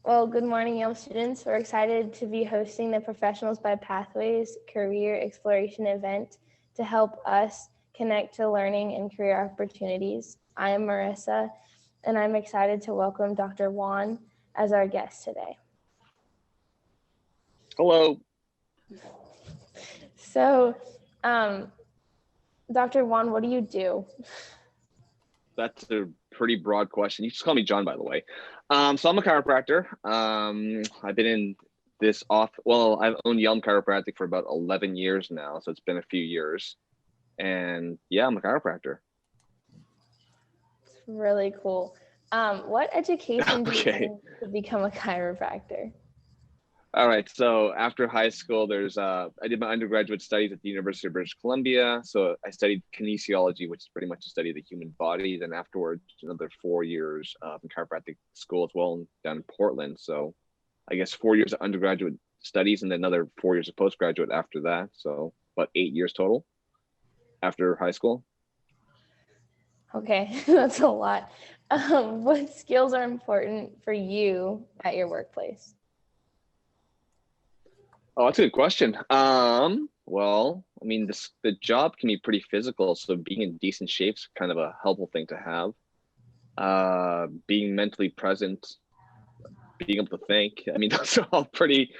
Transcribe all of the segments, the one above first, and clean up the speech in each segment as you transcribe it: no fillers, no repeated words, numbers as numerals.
Well, good morning, Yelm students. We're excited to be hosting the Professionals by Pathways Career Exploration event to help us connect to learning and career opportunities. I am Marissa, and I'm excited to welcome Dr. Juan as our guest today. Hello. So, Dr. Juan, what do you do? That's a pretty broad question. You just call me John, by the way. So I'm a chiropractor. I've been in this I've owned Yelm Chiropractic for about 11 years now. So it's been a few years. And yeah, I'm a chiropractor. It's really cool. What education do you Okay. need to become a chiropractor? All right. So after high school, I did my undergraduate studies at the University of British Columbia. So I studied kinesiology, which is pretty much a study of the human body. Then afterwards, another 4 years in chiropractic school as well down in Portland. So I guess 4 years of undergraduate studies and then another 4 years of postgraduate after that. So about 8 years total after high school. Okay, that's a lot. What skills are important for you at your workplace? Oh, that's a good question. The job can be pretty physical, so being in decent shape is kind of a helpful thing to have. Being mentally present, being able to think. I mean, those are all pretty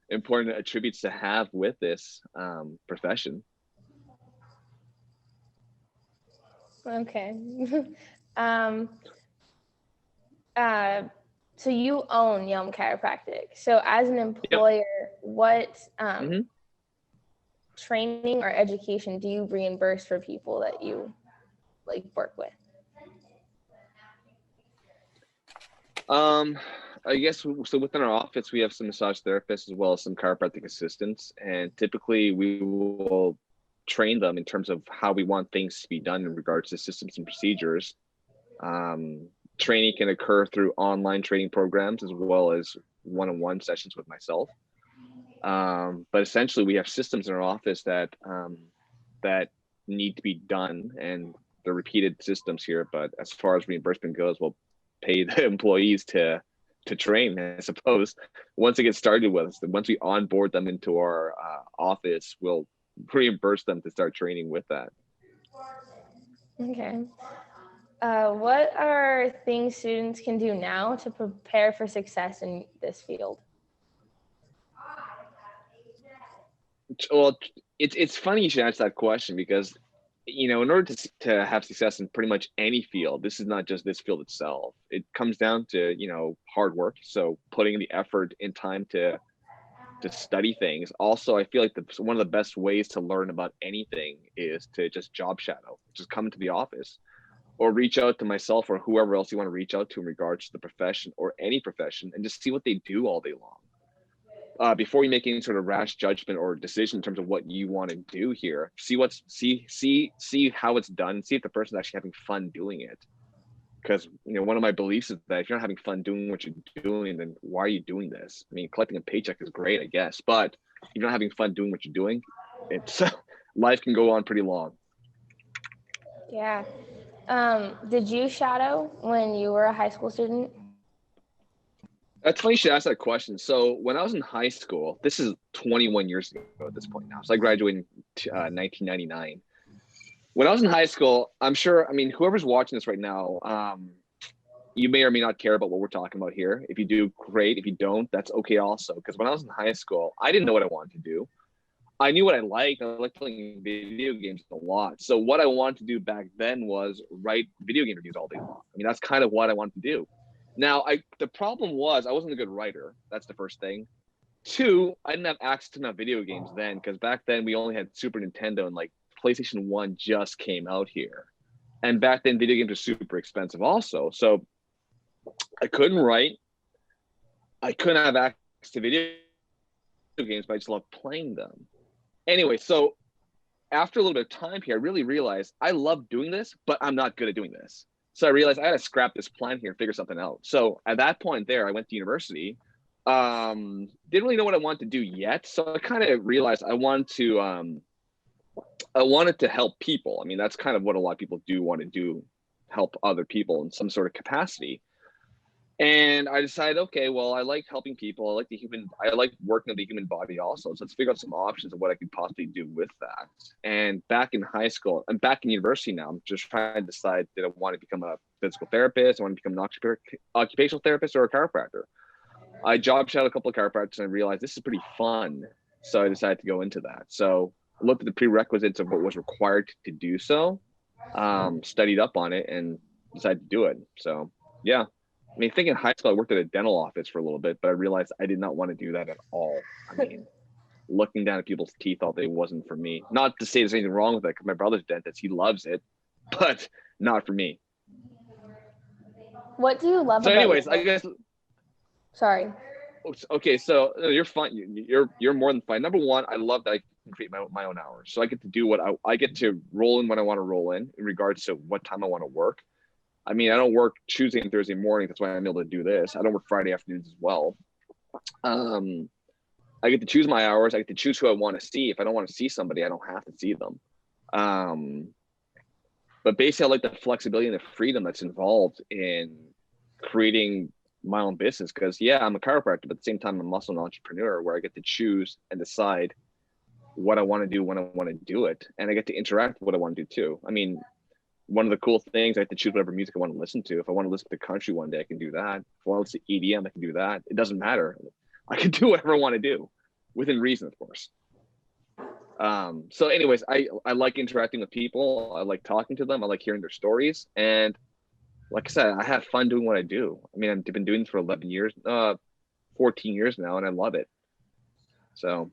important attributes to have with this profession. Okay. um, so you own Yelm Chiropractic. So as an employer, what training or education do you reimburse for people that you work with? I guess so. Within our office, we have some massage therapists as well as some chiropractic assistants, and typically we will train them in terms of how we want things to be done in regards to systems and procedures. Training can occur through online training programs as well as one-on-one sessions with myself. But essentially, we have systems in our office that need to be done, and they're repeated systems here. But as far as reimbursement goes, we'll pay the employees to train, I suppose. Once it gets started with us, once we onboard them into our office, we'll reimburse them to start training with that. Okay. What are things students can do now to prepare for success in this field? Well, it's funny you should answer that question because, in order to have success in pretty much any field, this is not just this field itself. It comes down to, hard work. So putting in the effort and time to study things. Also, I feel like one of the best ways to learn about anything is to just job shadow, just come into the office or reach out to myself or whoever else you want to reach out to in regards to the profession or any profession and just see what they do all day long. Before you make any sort of rash judgment or decision in terms of what you want to do here, see how it's done, see if the person's actually having fun doing it. Because one of my beliefs is that if you're not having fun doing what you're doing, then why are you doing this? I mean, collecting a paycheck is great, I guess, but if you're not having fun doing what you're doing, it's life can go on pretty long. Yeah. Did you shadow when you were a high school student? That's funny you should ask that question. So when I was in high school, this is 21 years ago at this point now. So I graduated in 1999. When I was in high school, I'm sure, whoever's watching this right now, you may or may not care about what we're talking about here. If you do, great. If you don't, that's okay also. Because when I was in high school, I didn't know what I wanted to do. I knew what I liked. I liked playing video games a lot. So what I wanted to do back then was write video game reviews all day long. That's kind of what I wanted to do. Now, the problem was I wasn't a good writer. That's the first thing. Two, I didn't have access to enough video games then because back then we only had Super Nintendo and PlayStation 1 just came out here. And back then video games were super expensive also. So I couldn't write. I couldn't have access to video games, but I just loved playing them. Anyway, so after a little bit of time here, I really realized I love doing this, but I'm not good at doing this. So I realized I had to scrap this plan here and figure something out. So at that point there, I went to university. Didn't really know what I wanted to do yet. So I kind of realized I wanted to help people. That's kind of what a lot of people do want to do, help other people in some sort of capacity. And I decided, okay, well, I like helping people. I like working on the human body also. So let's figure out some options of what I could possibly do with that. And back in high school, I'm back in university now. I'm just trying to decide that I want to become a physical therapist. I want to become an occupational therapist or a chiropractor. I job shadowed a couple of chiropractors and I realized this is pretty fun. So I decided to go into that. So I looked at the prerequisites of what was required to do so, studied up on it, and decided to do it. So yeah. I mean, thinking in high school, I worked at a dental office for a little bit, but I realized I did not want to do that at all. I mean, looking down at people's teeth all day wasn't for me. Not to say there's anything wrong with it, because my brother's dentist, he loves it, but not for me. What do you love So about anyways, your I guess, Sorry. okay, so you're fine. You're more than fine. Number one, I love that I can create my own hours. So I get to do what I get to roll in when I want to roll in regards to what time I want to work. I mean, I don't work Tuesday and Thursday morning. That's why I'm able to do this. I don't work Friday afternoons as well. I get to choose my hours. I get to choose who I want to see. If I don't want to see somebody, I don't have to see them. But basically, I like the flexibility and the freedom that's involved in creating my own business. Because yeah, I'm a chiropractor, but at the same time, I'm also an entrepreneur where I get to choose and decide what I want to do when I want to do it, and I get to interact with what I want to do too. I mean, one of the cool things, I have to choose whatever music I want to listen to. If I want to listen to country one day, I can do that. If I want to listen to EDM, I can do that. It doesn't matter. I can do whatever I want to do within reason, of course. So anyways, I like interacting with people. I like talking to them. I like hearing their stories. And like I said, I have fun doing what I do. I mean, I've been doing this for 11 years, 14 years now, and I love it. So.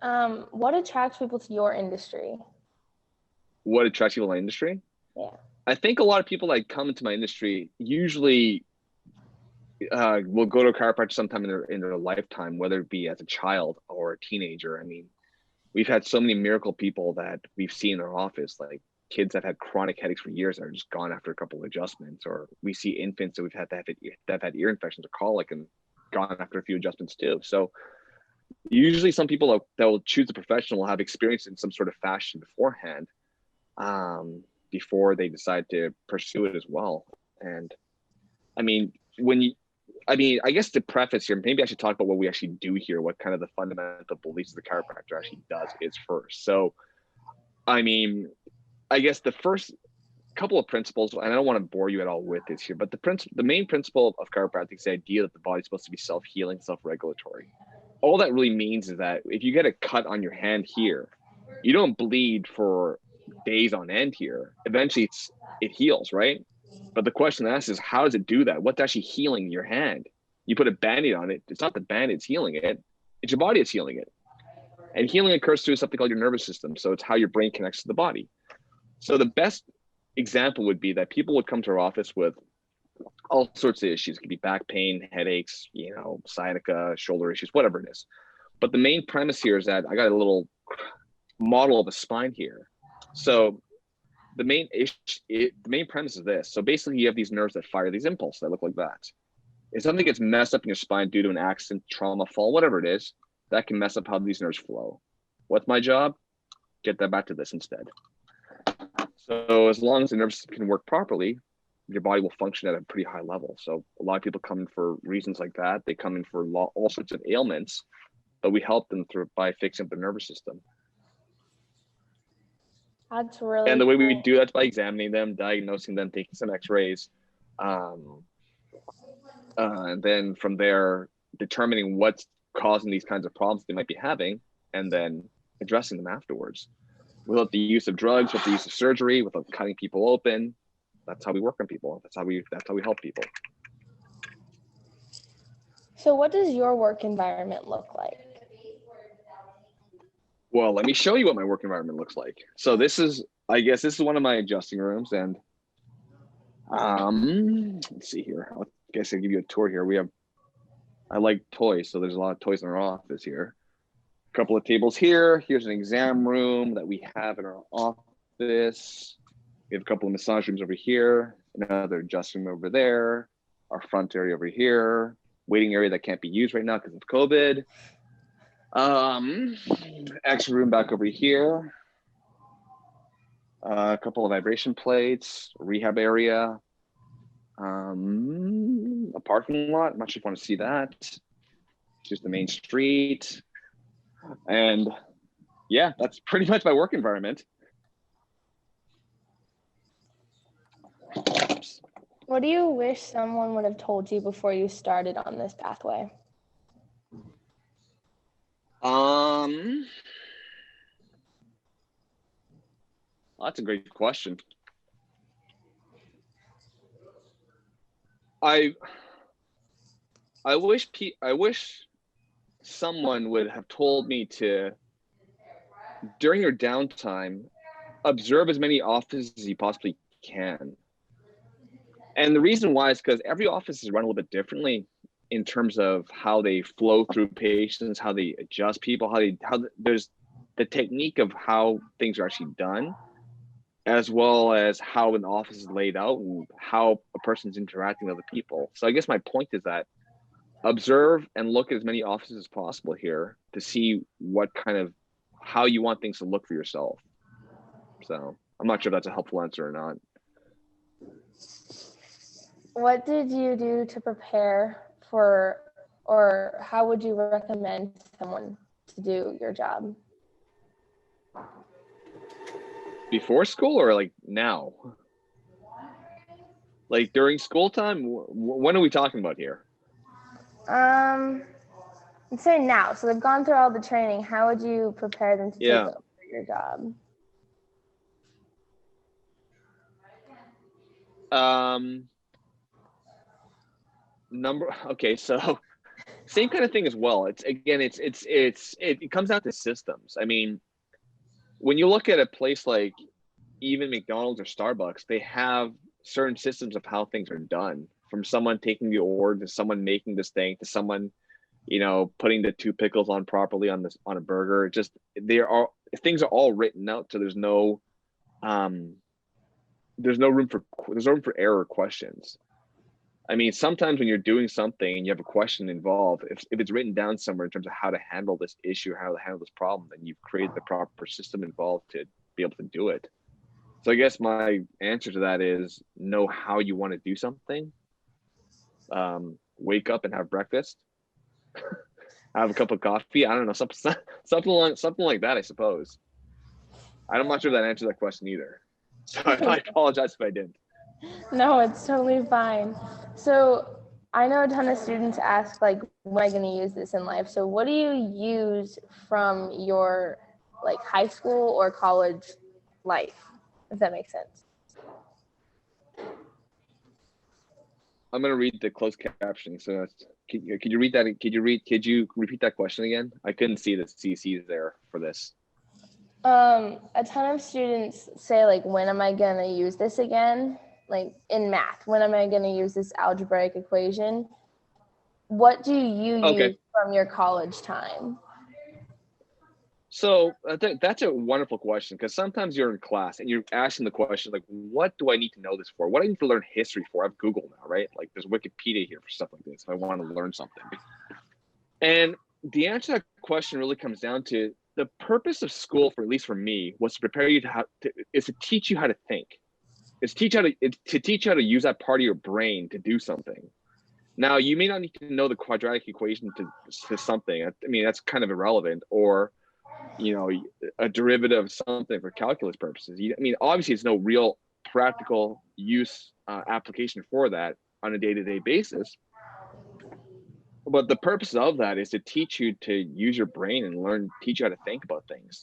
What attracts people to your industry? What attracts people in my industry? Yeah. I think a lot of people that come into my industry usually will go to a chiropractor sometime in their lifetime, whether it be as a child or a teenager. I mean, we've had so many miracle people that we've seen in our office, like kids that had chronic headaches for years and are just gone after a couple of adjustments, or we see infants that that have had ear infections or colic and gone after a few adjustments too. So usually some people that will choose a professional will have experience in some sort of fashion beforehand, before they decide to pursue it as well. And I mean, I guess to preface here, maybe I should talk about what we actually do here, what kind of the fundamental beliefs the chiropractor actually does is first. So, I mean, I guess the first couple of principles, and I don't want to bore you at all with this here, but the main principle of chiropractic is the idea that the body's supposed to be self-healing, self-regulatory. All that really means is that if you get a cut on your hand here, you don't bleed for days on end here. Eventually it heals, right? But the question asked is, how does it do that? What's actually healing your hand? You put a Band-Aid on it. It's not the Band-Aid's healing it. It's your body that's healing it. And healing occurs through something called your nervous system. So it's how your brain connects to the body. So the best example would be that people would come to our office with all sorts of issues. It could be back pain, headaches, sciatica, shoulder issues, whatever it is. But the main premise here is that I got a little model of a spine here. So the main premise is this. So basically you have these nerves that fire these impulses that look like that. If something gets messed up in your spine due to an accident, trauma, fall, whatever it is, that can mess up how these nerves flow. What's my job? Get that back to this instead. So as long as the nervous system can work properly, your body will function at a pretty high level. So a lot of people come in for reasons like that. They come in for all sorts of ailments, but we help them by fixing up the nervous system. That's really And the way cool. we do that's by examining them, diagnosing them, taking some x-rays, and then from there determining what's causing these kinds of problems they might be having, and then addressing them afterwards without the use of drugs, without the use of surgery, without cutting people open. That's how we work on people. That's how we help people. So what does your work environment look like? Well, let me show you what my work environment looks like. So this is one of my adjusting rooms, and let's see here. I guess I'll give you a tour here. I like toys, so there's a lot of toys in our office here. A couple of tables here. Here's an exam room that we have in our office. We have a couple of massage rooms over here, another adjusting room over there, our front area over here, waiting area that can't be used right now because of COVID. Extra room back over here. A couple of vibration plates, rehab area. A parking lot. I'm not sure if you want to see that. Just the main street. And yeah, that's pretty much my work environment. What do you wish someone would have told you before you started on this pathway? That's a great question. I wish someone would have told me to, during your downtime, observe as many offices as you possibly can. And the reason why is because every office is run a little bit differently in terms of how they flow through patients, how they adjust people, how there's the technique of how things are actually done, as well as how an office is laid out and how a person's interacting with other people. So I guess my point is that observe and look at as many offices as possible here to see what kind of, how you want things to look for yourself. So I'm not sure if that's a helpful answer or not. What did you do to prepare for, or how would you recommend someone to do your job? Before school or like now? Like during school time? When are we talking about here? I'd say now. So they've gone through all the training. How would you prepare them to take over your job? Okay, so same kind of thing as well. It comes out to systems. I mean, when you look at a place like even McDonald's or Starbucks, they have certain systems of how things are done, from someone taking the order to someone making this thing to someone, putting the 2 pickles on properly on a burger. Just things are all written out, so there's no room for error or questions. I mean, sometimes when you're doing something and you have a question involved, if it's written down somewhere in terms of how to handle this issue, how to handle this problem, then you've created the proper system involved to be able to do it. So I guess my answer to that is know how you want to do something. Wake up and have breakfast. Have a cup of coffee. I don't know, something like that, I suppose. I'm not sure that answers that question either. So I apologize if I didn't. No, it's totally fine. So I know a ton of students ask, like, when am I going to use this in life? So what do you use from your high school or college life, if that makes sense? I'm going to read the closed captioning. So could you read that? Could you repeat that question again? I couldn't see the CCs there for this. A ton of students say, when am I going to use this again? Like in math, when am I going to use this algebraic equation? What do you use from your college time? So that's a wonderful question, because sometimes you're in class and you're asking the question, like, what do I need to know this for? What do I need to learn history for? I have Google now, right? Like there's Wikipedia here for stuff like this if I want to learn something. And the answer to that question really comes down to the purpose of school, at least for me, was to prepare you is to teach you how to think. It's to teach you how to use that part of your brain to do something. Now, you may not need to know the quadratic equation to something. I mean, that's kind of irrelevant, or a derivative of something for calculus purposes. I mean, obviously, it's no real practical use application for that on a day-to-day basis. But the purpose of that is to teach you to use your brain and teach you how to think about things.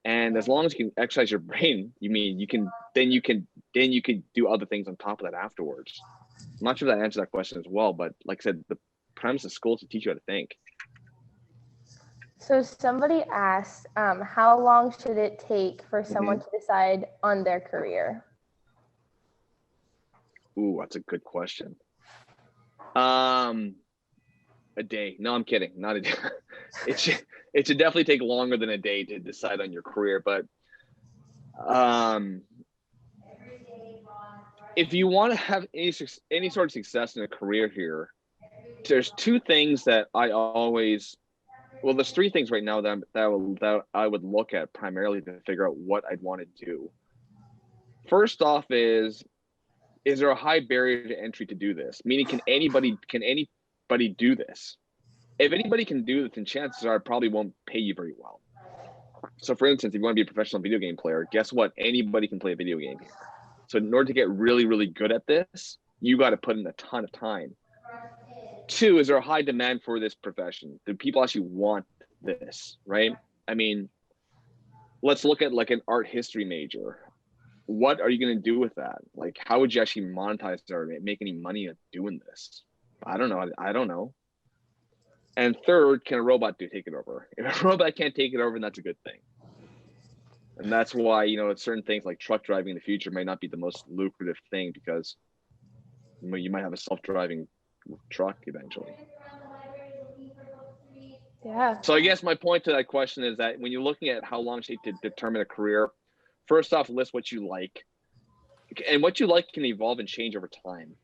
And as long as you can exercise your brain, you can do other things on top of that afterwards. I'm not sure if that answers that question as well, but like I said, the premise of school is to teach you how to think. So somebody asked, how long should it take for someone to decide on their career? Ooh, that's a good question. A day. No, I'm kidding. Not a day. It should definitely take longer than a day to decide on your career. But if you want to have any sort of success in a career here, there's 2 things that there's 3 things right now that I would look at primarily to figure out what I'd want to do. First off is is there a high barrier to entry to do this? Meaning, can anybody do this? If anybody can do this, then chances are I probably won't pay you very well. So for instance, if you want to be a professional video game player, guess what? Anybody can play a video game here. So in order to get really, really good at this, you got to put in a ton of time. 2, is there a high demand for this profession? Do people actually want this, right? I mean, let's look at like an art history major. What are you going to do with that? Like, how would you actually monetize it or make any money at doing this? I don't know. And 3rd, can a robot take it over? If a robot can't take it over, then that's a good thing. And that's why, certain things like truck driving in the future might not be the most lucrative thing, because you might have a self-driving truck eventually. Yeah. So I guess my point to that question is that when you're looking at how long it takes to determine a career, first off, list what you like. And what you like can evolve and change over time.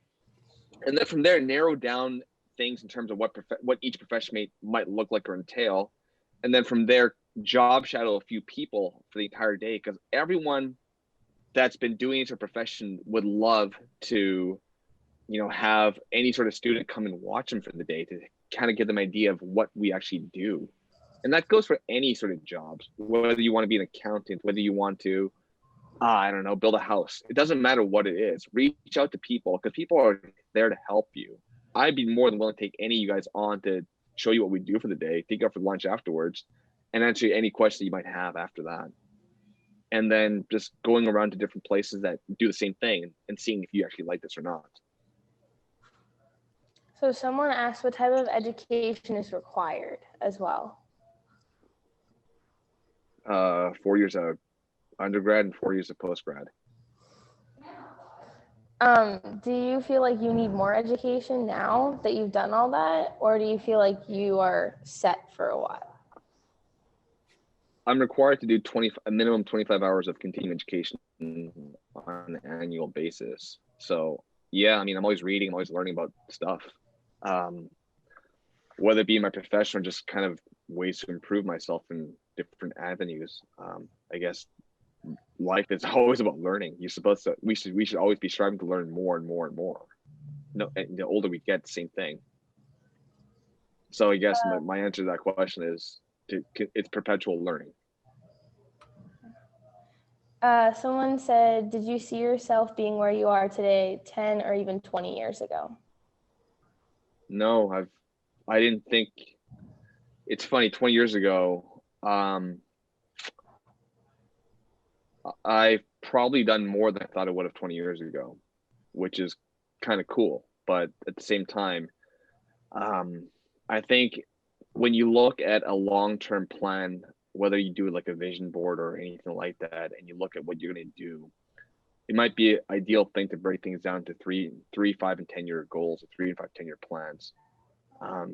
And then from there, narrow down things in terms of what each profession might look like or entail. And then from there, job shadow a few people for the entire day, because everyone that's been doing it as a profession would love to, have any sort of student come and watch them for the day to kind of give them an idea of what we actually do. And that goes for any sort of jobs, whether you want to be an accountant, whether you want to, I don't know, build a house. It doesn't matter what it is. Reach out to people, because people are there to help you. I'd be more than willing to take any of you guys on to show you what we do for the day, take you out for lunch afterwards, and answer any questions you might have after that. And then just going around to different places that do the same thing and seeing if you actually like this or not. So someone asked what type of education is required as well. 4 years of undergrad and 4 years of postgrad. Do you feel like you need more education now that you've done all that, or do you feel like you are set for a while? I'm required to do a minimum 25 hours of continuing education on an annual basis. So yeah, I mean, I'm always reading, I'm always learning about stuff. Whether it be my profession or just kind of ways to improve myself in different avenues. I guess life is always about learning. We should always be striving to learn more and more and more. No, and the older we get, same thing. So I guess my answer to that question is it's perpetual learning. Someone said, did you see yourself being where you are today 10 or even 20 years ago? No, I didn't think. It's funny, 20 years ago, I've probably done more than I thought I would have 20 years ago, which is kind of cool. But at the same time, I think when you look at a long-term plan, whether you do like a vision board or anything like that, and you look at what you're going to do, it might be an ideal thing to break things down to 3, 5, and 10-year goals, or 3 and 5, 10-year plans,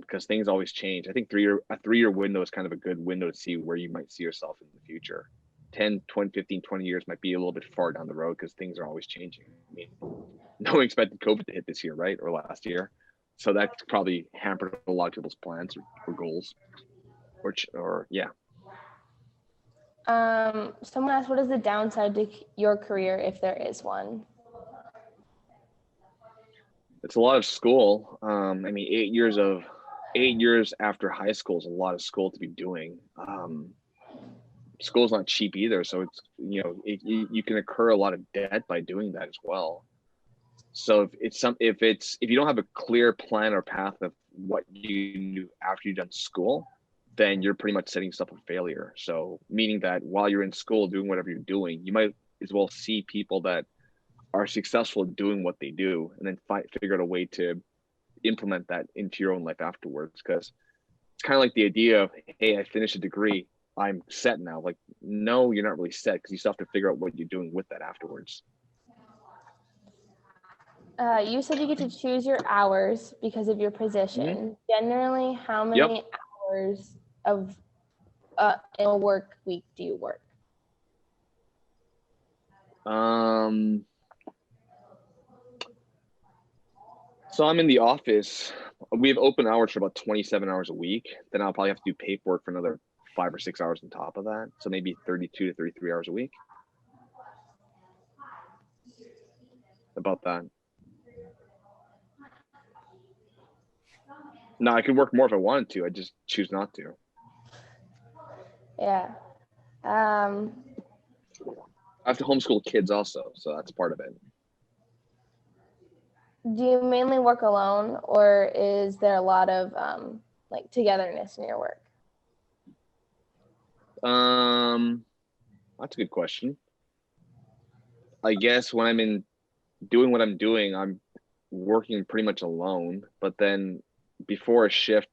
because things always change. I think a 3-year window is kind of a good window to see where you might see yourself in the future. 10, 20, 15, 20 years might be a little bit far down the road because things are always changing. I mean, no one expected COVID to hit this year, right? Or last year. So that's probably hampered a lot of people's plans or goals. Or yeah. Someone asked, what is the downside to your career if there is one? It's a lot of school. I mean, 8 years after high school is a lot of school to be doing. School's not cheap either, so it's you can incur a lot of debt by doing that as well. So if you don't have a clear plan or path of what you do after you've done school, then you're pretty much setting yourself up for failure. So meaning that while you're in school doing whatever you're doing, you might as well see people that are successful at doing what they do, and then figure out a way to implement that into your own life afterwards. Because it's kind of like the idea of, hey, I finished a degree, I'm set now. Like, no, you're not really set, because you still have to figure out what you're doing with that afterwards. You said you get to choose your hours because of your position. Mm-hmm. Generally, how many hours of in a work week do you work? So I'm in the office. We have open hours for about 27 hours a week. Then I'll probably have to do paperwork for another 5 or 6 hours on top of that. So maybe 32 to 33 hours a week. About that. No, I could work more if I wanted to. I just choose not to. Yeah. I have to homeschool kids also, so that's part of it. Do you mainly work alone, or is there a lot of like togetherness in your work? That's a good question. I guess when I'm doing what I'm doing, I'm working pretty much alone. But then before a shift,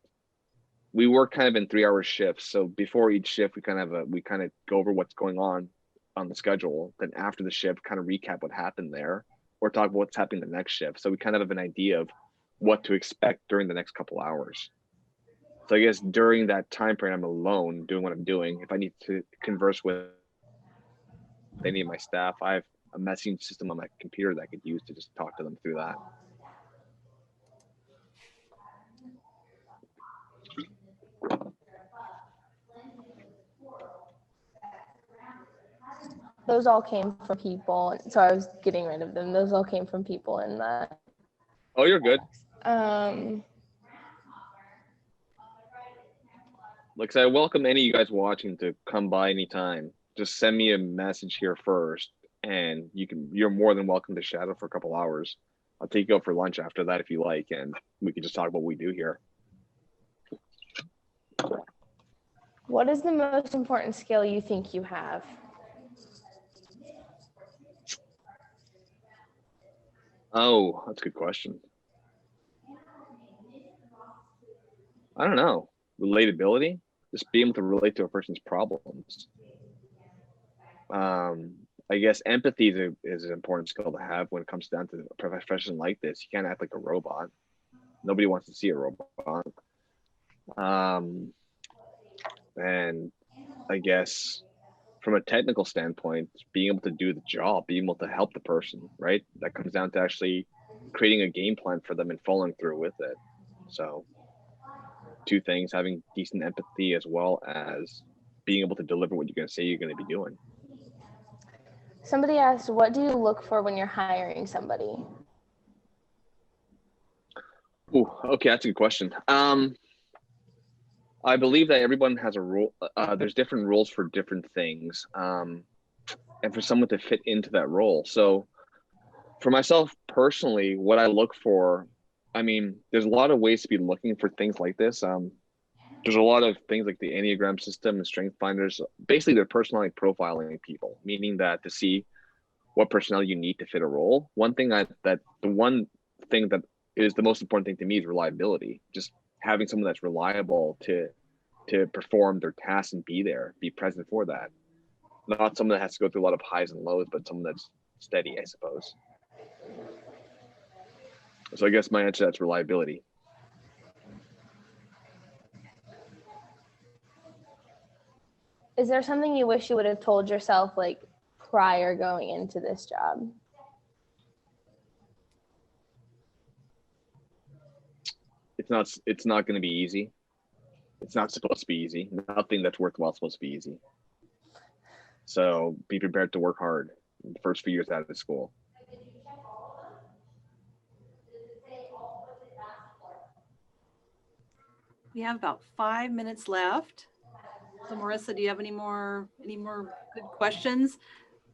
we work kind of in 3-hour shifts. So before each shift, we kind of go over what's going on the schedule. Then after the shift, kind of recap what happened there, or talk about what's happening the next shift. So we kind of have an idea of what to expect during the next couple hours. So I guess during that time frame, I'm alone doing what I'm doing. If I need to converse with any of my staff, I have a messaging system on my computer that I could use to just talk to them through that. Those all came from people. So I was getting rid of them. Those all came from people in the. Oh, you're good. Like I said, I welcome any of you guys watching to come by anytime. Just send me a message here first, and you're more than welcome to shadow for a couple hours. I'll take you out for lunch after that if you like, and we can just talk about what we do here. What is the most important skill you think you have? Oh, that's a good question. I don't know. Relatability, just being able to relate to a person's problems. I guess empathy is an important skill to have when it comes down to a profession like this. You can't act like a robot. Nobody wants to see a robot. And I guess from a technical standpoint, being able to do the job, being able to help the person, right? That comes down to actually creating a game plan for them and following through with it. So, two things: having decent empathy as well as being able to deliver what you're going to say you're going to be doing. Somebody asked, what do you look for when you're hiring somebody? Oh, okay, that's a good question. I believe that everyone has a rule. There's different rules for different things, and for someone to fit into that role. So, for myself personally, what I look for, I mean, there's a lot of ways to be looking for things like this. There's a lot of things like the Enneagram system and strength finders. Basically, they're personality profiling people, meaning that to see what personality you need to fit a role. The one thing that is the most important thing to me is reliability. Just having someone that's reliable to perform their tasks and be present for that. Not someone that has to go through a lot of highs and lows, but someone that's steady, I suppose. So I guess my answer to that's reliability. Is there something you wish you would have told yourself like prior going into this job? It's not going to be easy. It's not supposed to be easy. Nothing that's worthwhile is supposed to be easy. So be prepared to work hard in the first few years out of school. We have about 5 minutes left. So Marissa, do you have any more good questions?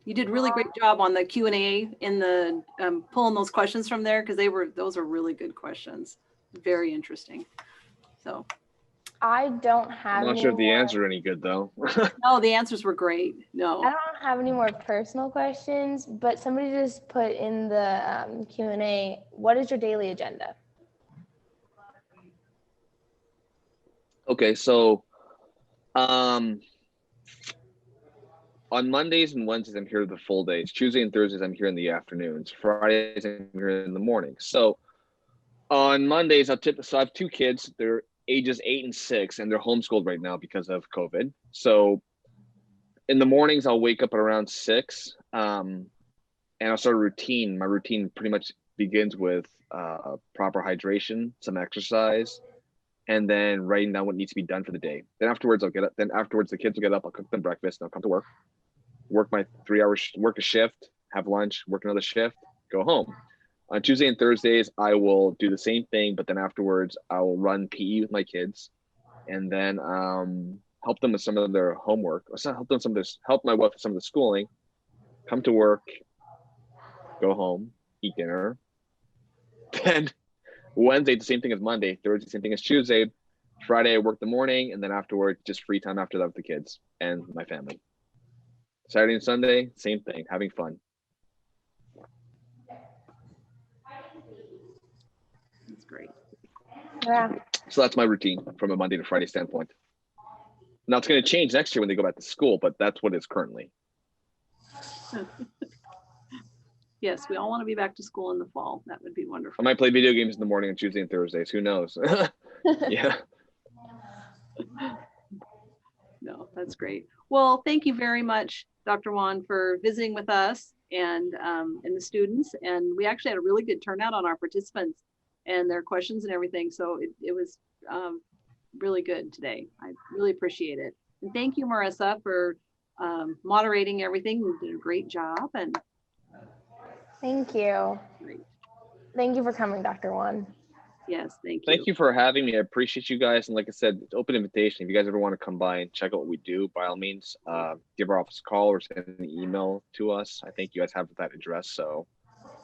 You did a really great job on the Q&A in the pulling those questions from there, because those are really good questions. Very interesting. So I don't have. I'm not sure if the answers are any good though. No, the answers were great. No, I don't have any more personal questions, but somebody just put in the Q&A, what is your daily agenda? Okay, so on Mondays and Wednesdays, I'm here the full days. Tuesday and Thursdays, I'm here in the afternoons. Fridays, I'm here in the morning. So on Mondays, so I have 2 kids. They're ages 8 and 6, and they're homeschooled right now because of COVID. So in the mornings, I'll wake up at around 6, and I'll start a routine. My routine pretty much begins with proper hydration, some exercise, and then writing down what needs to be done for the day. Then afterwards, I'll get up. Then afterwards, the kids will get up. I'll cook them breakfast, and I'll come to work my 3 hours, work a shift, have lunch, work another shift, go home. On Tuesday and Thursdays, I will do the same thing, but then afterwards, I will run PE with my kids, and then help them with some of their homework, or help them help my wife with some of the schooling. Come to work, go home, eat dinner. Then Wednesday, the same thing as Monday. Thursday, same thing as Tuesday. Friday, I work the morning, and then afterward, just free time after that with the kids and my family. Saturday and Sunday, same thing, having fun. That's great. Yeah. So that's my routine from a Monday to Friday standpoint. Now it's going to change next year when they go back to school, but that's what it is currently. Yes, we all want to be back to school in the fall. That would be I wonderful. might play video games in the morning on Tuesday and Thursdays. Who knows? Yeah. No, that's great. Well, thank you very much, Dr. Juan, for visiting with us and the students. And we actually had a really good turnout on our participants and their questions and everything. So it was really good today. I really appreciate it. And thank you, Marissa, for moderating everything. You did a great job. And Thank you. great. Thank you for coming, Dr. Juan. Yes, thank you. Thank you for having me. I appreciate you guys. And like I said, it's open invitation. If you guys ever want to come by and check out what we do, by all means, give our office a call or send an email to us. I think you guys have that address. So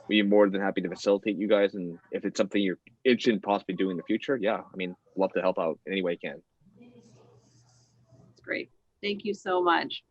we'd be more than happy to facilitate you guys. And if it's something you're interested in possibly doing in the future, yeah, I mean, love to help out in any way I can. It's great. Thank you so much.